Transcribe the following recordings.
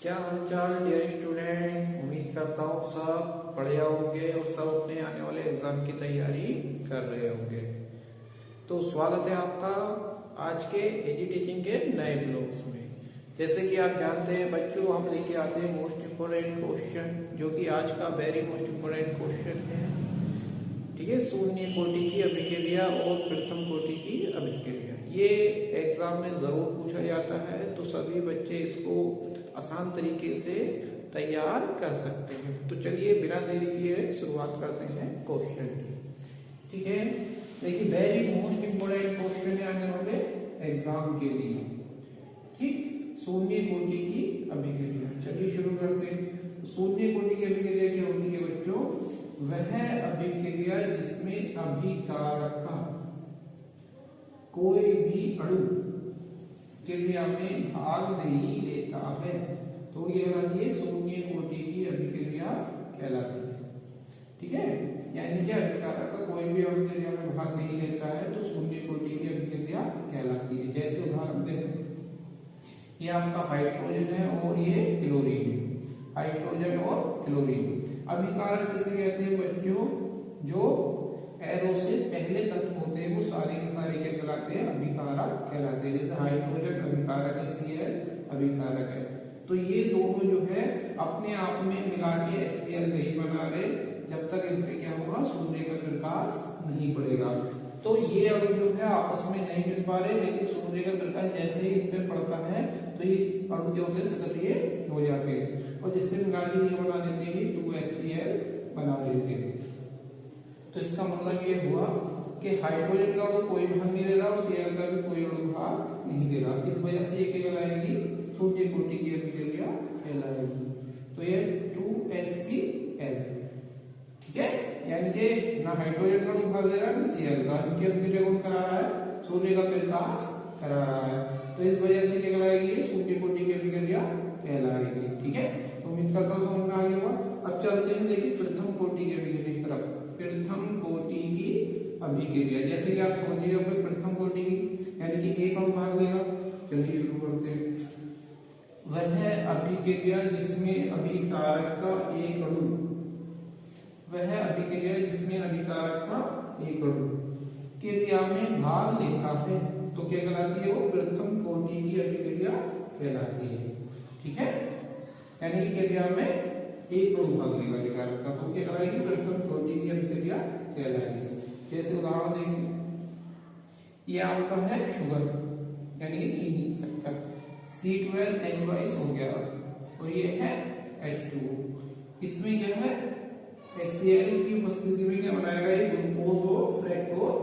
क्या हालचाल dear student. उम्मीद करता हूँ सब बढ़िया होंगे और सब अपने आने वाले एग्जाम की तैयारी कर रहे होंगे। तो स्वागत है आपका आज के एजी टीचिंग के नए ब्लॉग्स में। जैसे कि आप जानते हैं बच्चों, हम लेके आते हैं मोस्ट इम्पोर्टेंट क्वेश्चन, जो कि आज का वेरी मोस्ट इम्पोर्टेंट क्वेश्चन है। ठीक है, शून्य कोटि की अभिक्रिया और प्रथम कोटि की अभिक्रिया, ये एग्जाम में जरूर पूछा जाता है, तो सभी बच्चे इसको आसान तरीके से तैयार कर सकते हैं। तो चलिए बिना देरी किए शुरुआत करते हैं क्वेश्चन की। ठीक है, देखिए वेरी मोस्ट इम्पोर्टेंट क्वेश्चन है आने वाले एग्जाम के लिए। ठीक, शून्य कोटि की अभिक्रिया, चलिए शुरू करते हैं। शून्य कोटि की अभिक्रिया क्या होती है बच्चों? वह अभिक्रिया जिसमें अभिकारक का कोई भी अणु क्रिया में भाग नहीं लेता है, तो ये कहलाती है शून्य कोटि की अभिक्रिया कहलाती है। ठीक है, यानी कि अभिकारक का कोई भी अणु क्रिया में भाग नहीं लेता है तो शून्य कोटि की अभिक्रिया कहलाती है। जैसे उदाहरण देखें, ये आपका हाइड्रोजन है और ये क्लोरीन है। हाइड्रोजन और क्लोरीन अभिकारक किसे कहते हैं बच्चों? जो एरो से पहले तत्व होते हैं वो सारे के सारे क्या कहलाते हैं? अभिकारक कहलाते हैं। जैसे हाइड्रोजन अभिकारक है, Cl अभिकारक है। तो ये दोनों जो है अपने आप में मिला के Cl नहीं बना रहे जब तक इनमें क्या होगा? सूर्य का प्रकाश नहीं पड़ेगा। तो ये अणु जो है आपस में नहीं मिल पा रहे, लेकिन सूर्य का प्रकाश जैसे ही इन पर पड़ता है तो ये अणु जो होते सक्रिय हो जाते हैं और जिससे मिला के ये बना देते हैं 2HCl बना देते हैं। तो इसका मतलब ये हुआ कि हाइड्रोजन का तो कोई भाग नहीं दे रहा और Cl का भी कोई अणु भाग नहीं दे रहा। इस वजह से ये क्या कहलाएगी? शून्य कोटि की अभिक्रिया कहलाएगी। तो ये 2HCl, ठीक है, यानी कि ना हाइड्रोजन का अणु भाग दे रहा है ना Cl का। इनकी अभिक्रिया कौन करा रहा है? सूर्य का प्रकाश करा रहा है। तो इस वजह से क्या कहलाएगी? शून्य कोटि की अभिक्रिया कहलाएगी। ठीक है, तो उम्मीद करता हूँ समझ में आ गया होगा। अब चलते हैं देखिए प्रथम कोटि की अभिक्रिया की तरफ। प्रथम कोटि की अभिक्रिया, जैसे कि आप समझिए प्रथम कोटि की यानी कि एक अणु भाग लेगा। चलिए शुरू करते हैं। वह अभिक्रिया जिसमें अभिकारक का एक अणु, वह अभिक्रिया जिसमें अभिकारक का एक अणु क्रिया में भाग लेता है तो क्या कहलाती है? वो प्रथम कोटि की अभिक्रिया कहलाती है। ठीक है, यानी कि क्रिया में एक अणु भाग लेगा अभिकारक का तो क्या कहलाएगी? प्रथम कोटि की अभिक्रिया कहलाएगी। जैसे उदाहरण देखें, ये आपका है शुगर यानी कि चीनी, शक्कर, C12H22 हो गया और ये है H2O। इसमें क्या है? HCl की उपस्थिति में क्या बनाएगा? ये ग्लूकोज और फ्रक्टोज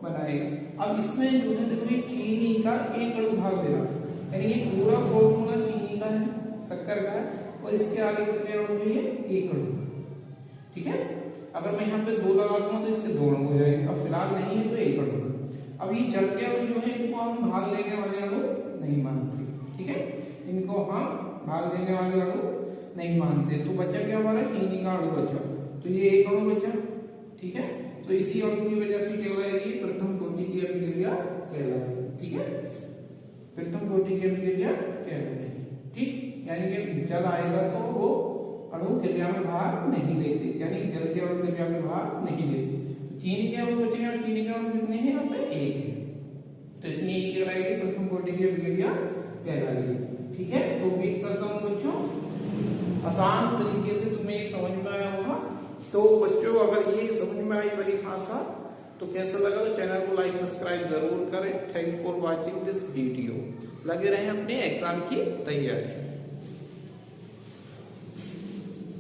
बनाएगा। अब इसमें जो है देखो ये चीनी का एक अणु भाग दे रहा है, यानी ये पूरा फॉर्मूला चीनी का है, शक्कर का है, और इसके आगे कितने अणु है? एक अणु। ठीक है, अगर मैं यहाँ पे 2 लगा दूंगा तो इसके 2 अणु हो जाएंगे। अब फिलहाल नहीं है तो एक अणु। अब ये चलते अणु जो है इनको हम भाग लेने वाले अणु नहीं मानते। ठीक है, इनको हम भाग लेने वाले अणु नहीं मानते। तो बचा क्या हमारा? चीनी का अणु बचा, तो ये एक अणु बचा। ठीक है, तो इसी अणु की वजह से क्या कहलाएगी? प्रथम कोटि की अभिक्रिया कहलाएगी। ठीक है, प्रथम कोटि की अभिक्रिया कहलाएगी। ठीक, यानी कि जल आएगा तो वो अणु क्रिया में भाग नहीं लेते, यानी जल के अणु क्रिया में भाग नहीं लेते। चीनी के अणु बचेंगे और चीनी के अणु कितने हैं? यहाँ पे एक है, तो इसलिए ये कहलाएगी प्रथम कोटि की अभिक्रिया कहलाएगी। ठीक है, तो उम्मीद करता हूँ बच्चों आसान तरीके से तुम्हें ये समझ में आया होगा। तो बच्चों अगर ये समझ में आई परिभाषा तो कैसा लगा? तो चैनल को लाइक सब्सक्राइब जरूर करें। Thank for watching this video. लगे रहें अपने एग्जाम की तैयारी।